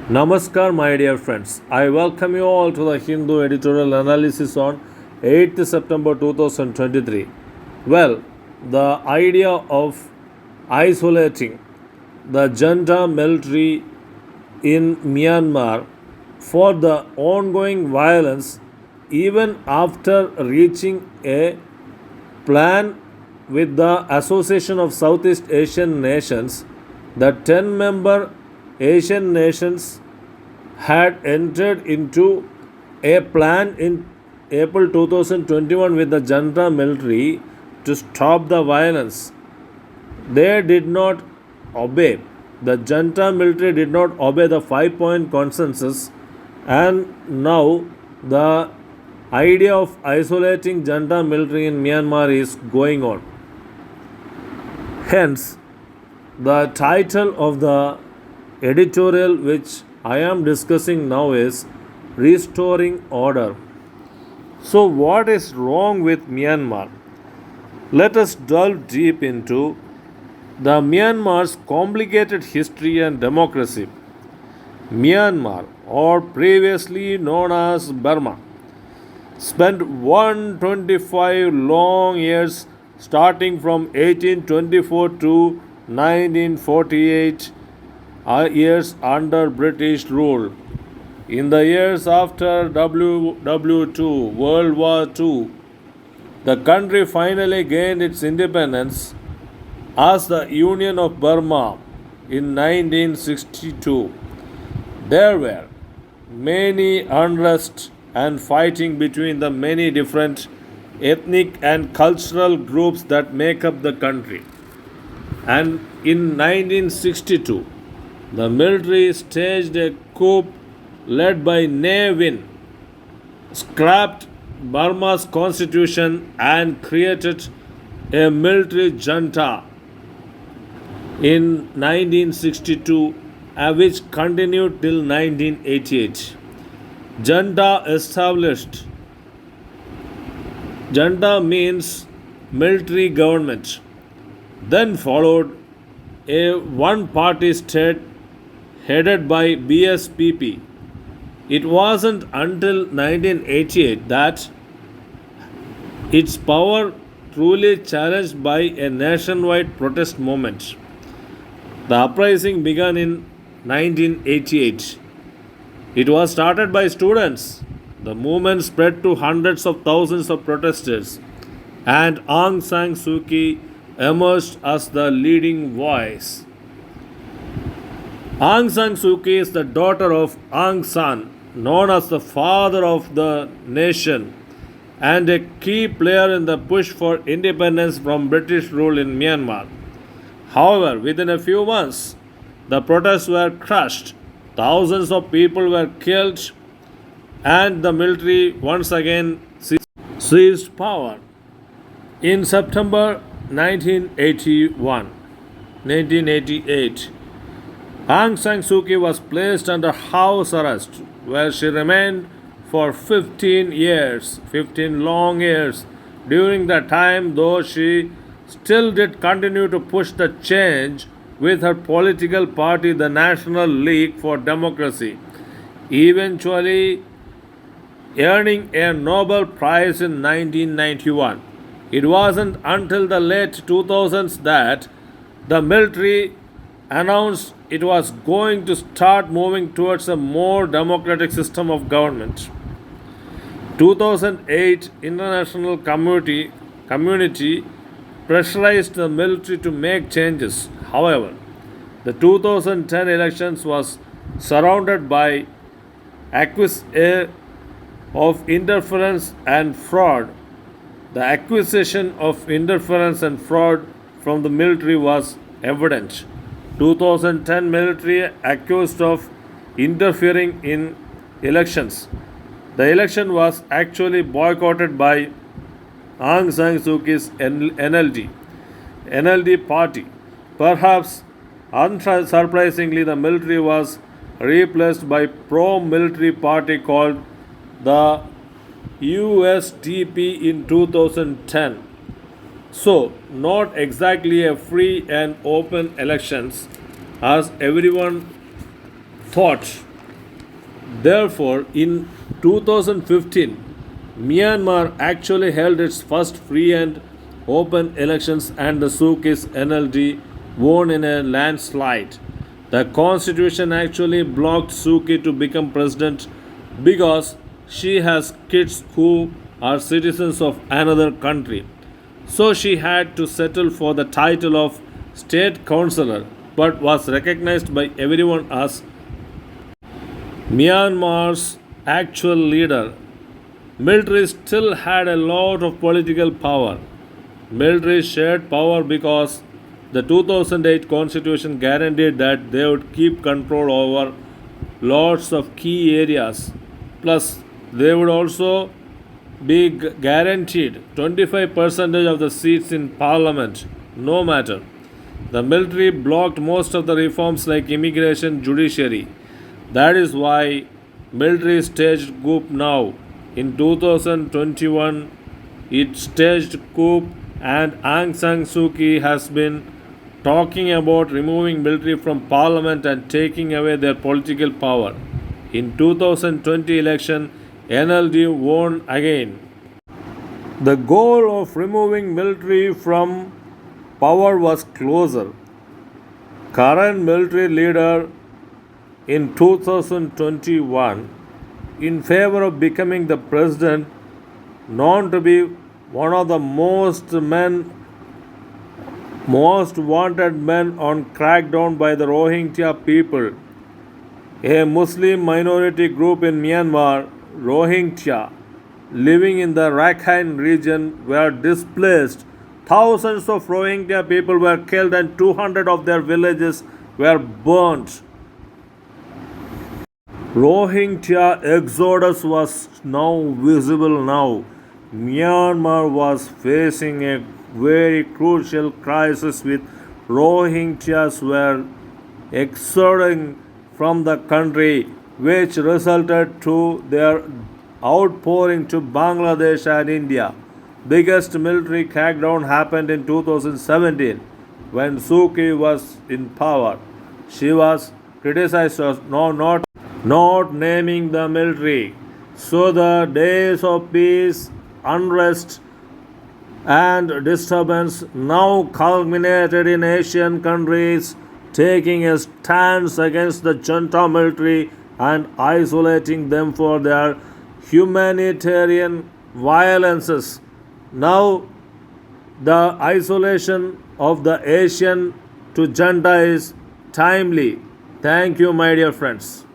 Namaskar, my dear friends. I welcome you all to the Hindu editorial analysis on 8th September 2023. Well, the idea of isolating the junta military in Myanmar for the ongoing violence, even after reaching a plan with the Association of Southeast Asian Nations, the 10 member Asian nations had entered into a plan in April 2021 with the junta military to stop the violence. They did not obey. The junta military did not obey the 5 point consensus, and now the idea of isolating junta military in Myanmar is going on. Hence, the title of the editorial which I am discussing now is Restoring Order. So, what is wrong with Myanmar? Let us delve deep into the Myanmar's complicated history and democracy. Myanmar, or previously known as Burma, spent 125 long years starting from 1824 to 1948 years under British rule. In the years after WW2, World War II, the country finally gained its independence as the Union of Burma in 1962. There were many unrest and fighting between the many different ethnic and cultural groups that make up the country. And in 1962, the military staged a coup led by Ne Win, scrapped Burma's constitution and created a military junta in 1962, which continued till 1988. Junta means military government. Then followed a one party state headed by BSPP. It wasn't until 1988 that its power truly challenged by a nationwide protest movement. The uprising began in 1988. It was started by students. The movement spread to hundreds of thousands of protesters, and Aung San Suu Kyi emerged as the leading voice. Aung San Suu Kyi is the daughter of Aung San, known as the father of the nation, and a key player in the push for independence from British rule in Myanmar. However, within a few months, the protests were crushed, thousands of people were killed, and the military once again seized power. In September 1988, Aung San Suu Kyi was placed under house arrest, where she remained for 15 long years. During that time, though, she still did continue to push the change with her political party, the National League for Democracy, eventually earning a Nobel Prize in 1991. It wasn't until the late 2000s that the military announced it was going to start moving towards a more democratic system of government. 2008 international community pressurized the military to make changes. However, the 2010 elections was surrounded by accusation of interference and fraud. The accusation of interference and fraud from the military was evident. 2010 military accused of interfering in elections. The election was actually boycotted by Aung San Suu Kyi's NLD party. Perhaps unsurprisingly, the military was replaced by pro-military party called the USDP in 2010. So, not exactly a free and open elections as everyone thought Therefore, in 2015, Myanmar actually held its first free and open elections and the Suki's NLD won in a landslide. The constitution actually blocked Suki to become president because she has kids who are citizens of another country. So she had to settle for the title of state councillor but was recognized by everyone as Myanmar's actual leader. Military still had a lot of political power. Military shared power because the 2008 constitution guaranteed that they would keep control over lots of key areas. Plus, they would also be guaranteed 25% of the seats in parliament, no matter. The military blocked most of the reforms like immigration, judiciary. That is why military staged coup now. In 2021, it staged coup and Aung San Suu Kyi has been talking about removing military from parliament and taking away their political power. In 2020 election, NLD won again. The goal of removing military from power was closer. Current military leader in 2021 in favor of becoming the president, known to be one of the most wanted men on crackdown by the Rohingya people, a Muslim minority group in Myanmar. Rohingya living in the Rakhine region were displaced. Thousands of Rohingya people were killed and 200 of their villages were burnt. Rohingya exodus was now visible now. Myanmar was facing a very crucial crisis with Rohingyas were exoding from the country, which resulted to their outpouring to Bangladesh and India. Biggest military crackdown happened in 2017 when Suki was in power. She was criticized as not naming the military. So the days of peace, unrest, and disturbance now culminated in Asian countries taking a stance against the junta military and isolating them for their humanitarian violences. Now, the isolation of the Asian to junta is timely. Thank you, my dear friends.